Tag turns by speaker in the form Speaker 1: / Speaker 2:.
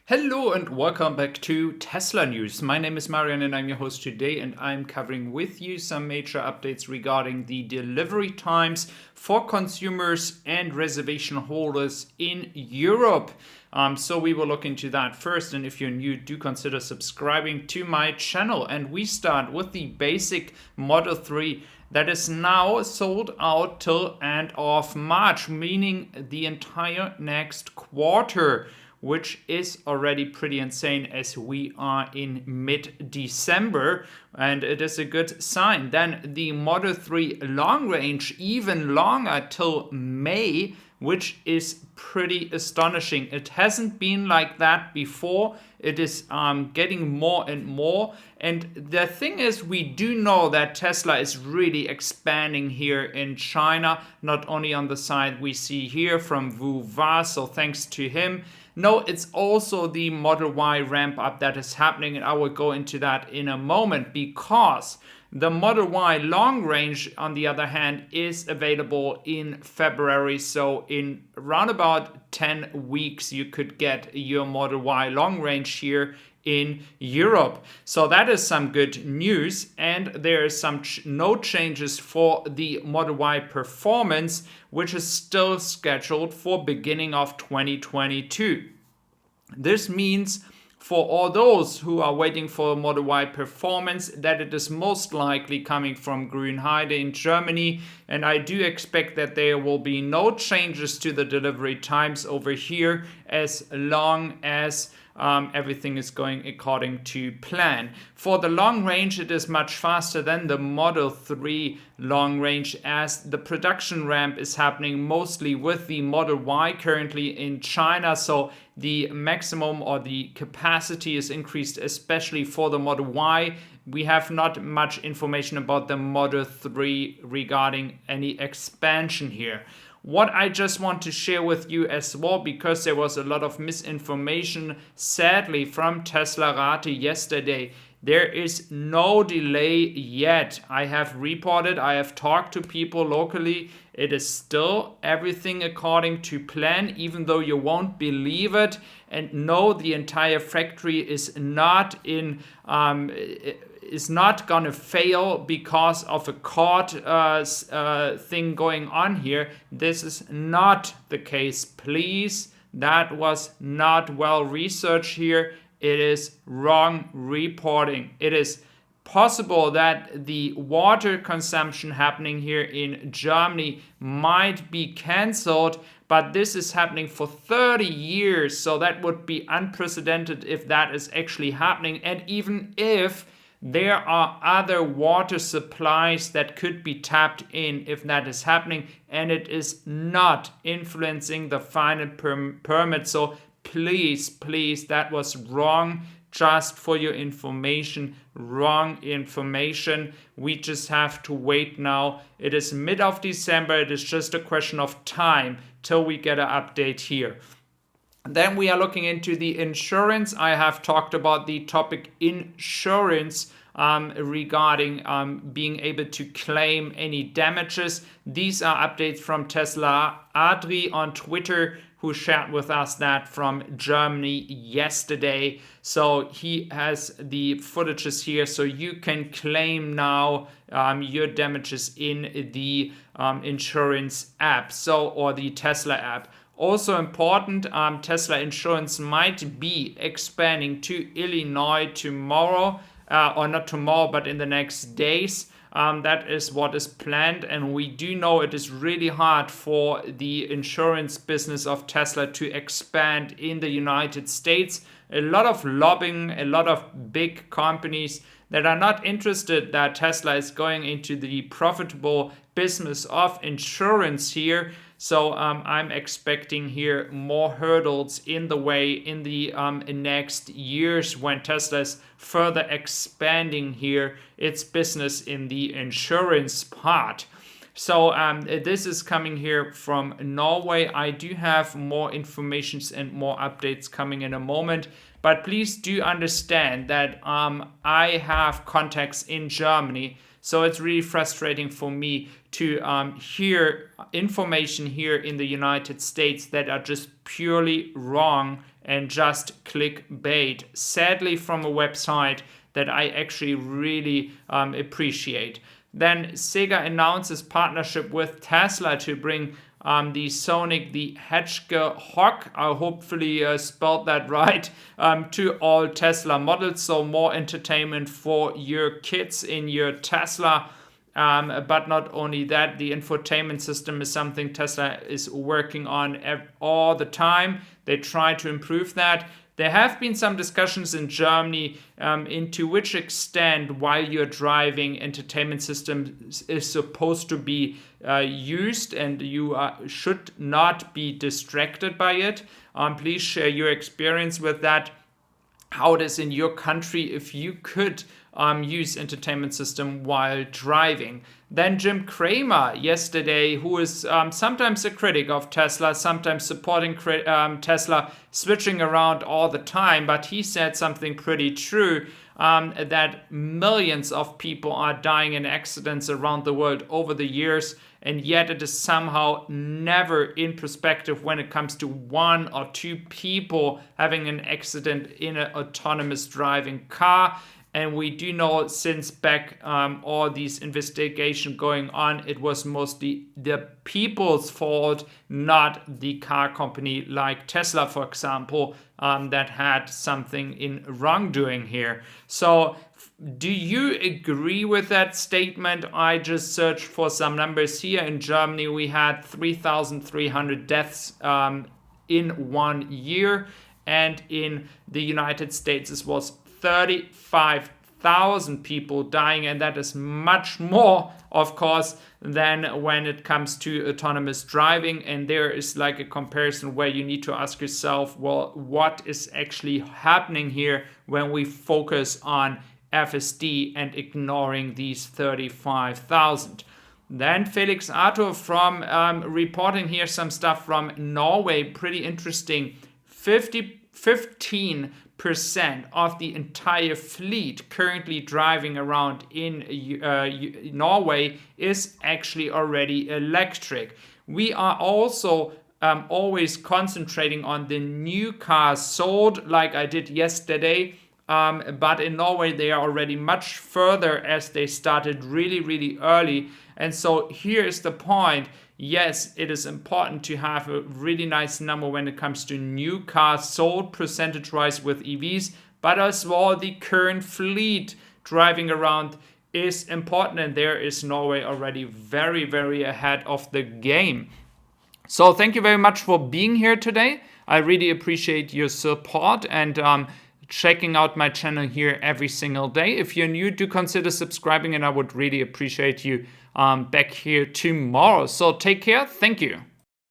Speaker 1: Hello and welcome back to Tesla News. My name is Marian and I'm your host today, and I'm covering with you some major updates regarding the delivery times for consumers and reservation holders in Europe. So we will look into that first, and if you're new, do consider subscribing to my channel. And we start with the basic Model 3 that is now sold out till end of March, meaning the entire next quarter, which is already pretty insane as we are in mid-December, and it is a good sign. Then the Model 3 long range, even longer till May, which is pretty astonishing. It hasn't been like that before. It is getting more and more. And the thing is, we do know that Tesla is really expanding here in China, not only on the side we see here from Wu Wa, so thanks to him. No, it's also the Model Y ramp up that is happening, and I will go into that in a moment, because the Model Y long range, on the other hand, is available in February. So in around about 10 weeks, you could get your Model Y long range here in Europe. So that is some good news, and there is some no changes for the Model Y Performance, which is still scheduled for beginning of 2022. This means for all those who are waiting for Model Y Performance that it is most likely coming from Grünheide in Germany, and I do expect that there will be no changes to the delivery times over here as long as everything is going according to plan. For the long range, it is much faster than the Model 3 long range, as the production ramp is happening mostly with the Model Y currently in China. So the maximum or the capacity is increased, especially for the Model Y. We have not much information about the Model 3 regarding any expansion here. What I just want to share with you as well, because there was a lot of misinformation, sadly, from Tesla Rate yesterday. There is no delay yet. I have reported, I have talked to people locally. It is still everything according to plan, even though you won't believe it. And no, the entire factory is not in is not gonna fail because of a court thing going on here. This is not the case, please. That was not well researched here. It is wrong reporting. It is possible that the water consumption happening here in Germany might be cancelled, but this is happening for 30 years, so that would be unprecedented if that is actually happening. And even if there are other water supplies that could be tapped in if that is happening, and it is not influencing the final permit. So please, that was wrong. Just for your information, wrong information. We just have to wait now. It is mid of December. It is just a question of time till we get an update here. Then we are looking into the insurance. I have talked about the topic insurance regarding being able to claim any damages. These are updates from Tesla Adri on Twitter, who shared with us that from Germany yesterday. So he has the footages here, so you can claim now your damages in the insurance app, or the Tesla app. Also important, Tesla Insurance might be expanding to Illinois tomorrow, or not tomorrow, but in the next days. That is what is planned, and we do know it is really hard for the insurance business of Tesla to expand in the United States. A lot of lobbying, a lot of big companies that are not interested that Tesla is going into the profitable business of insurance here. So I'm expecting here more hurdles in the way in the next years when Tesla is further expanding here its business in the insurance part. So this is coming here from Norway. I do have more information and more updates coming in a moment. But please do understand that I have contacts in Germany. So it's really frustrating for me to hear information here in the United States that are just purely wrong and just clickbait. Sadly, from a website that I actually really appreciate. Then SEGA announces partnership with Tesla to bring the Sonic the Hedgehog, I hopefully spelled that right, to all Tesla models. So more entertainment for your kids in your Tesla. But not only that, the infotainment system is something Tesla is working on all the time. They try to improve that. There have been some discussions in Germany into which extent, while you're driving, entertainment system is supposed to be used, and you should not be distracted by it. Please share your experience with that, how it is in your country, if you could use entertainment system while driving. Then Jim Cramer yesterday, who is sometimes a critic of Tesla, sometimes supporting Tesla, switching around all the time, but he said something pretty true, that millions of people are dying in accidents around the world over the years, and yet it is somehow never in perspective when it comes to 1 or 2 people having an accident in an autonomous driving car. And we do know since back all these investigations going on, it was mostly the people's fault, not the car company like Tesla, for example, that had something in wrongdoing here. So do you agree with that statement? I just searched for some numbers here. In Germany, we had 3,300 deaths in 1 year. And in the United States, it was 35,000 people dying, and that is much more, of course, than when it comes to autonomous driving. And there is like a comparison where you need to ask yourself, well, what is actually happening here when we focus on FSD and ignoring these 35,000? Then Felix Arthur from reporting here some stuff from Norway, pretty interesting. 15% of the entire fleet currently driving around in Norway is actually already electric. We are also always concentrating on the new cars sold, like I did yesterday. But in Norway, they are already much further, as they started really, really early. And so here is the point. Yes, it is important to have a really nice number when it comes to new cars sold percentage-wise with EVs, but as well the current fleet driving around is important, and there is Norway already very, very ahead of the game. So thank you very much for being here today. I really appreciate your support and checking out my channel here every single day. If you're new, do consider subscribing, and I would really appreciate you back here tomorrow. So take care. Thank you.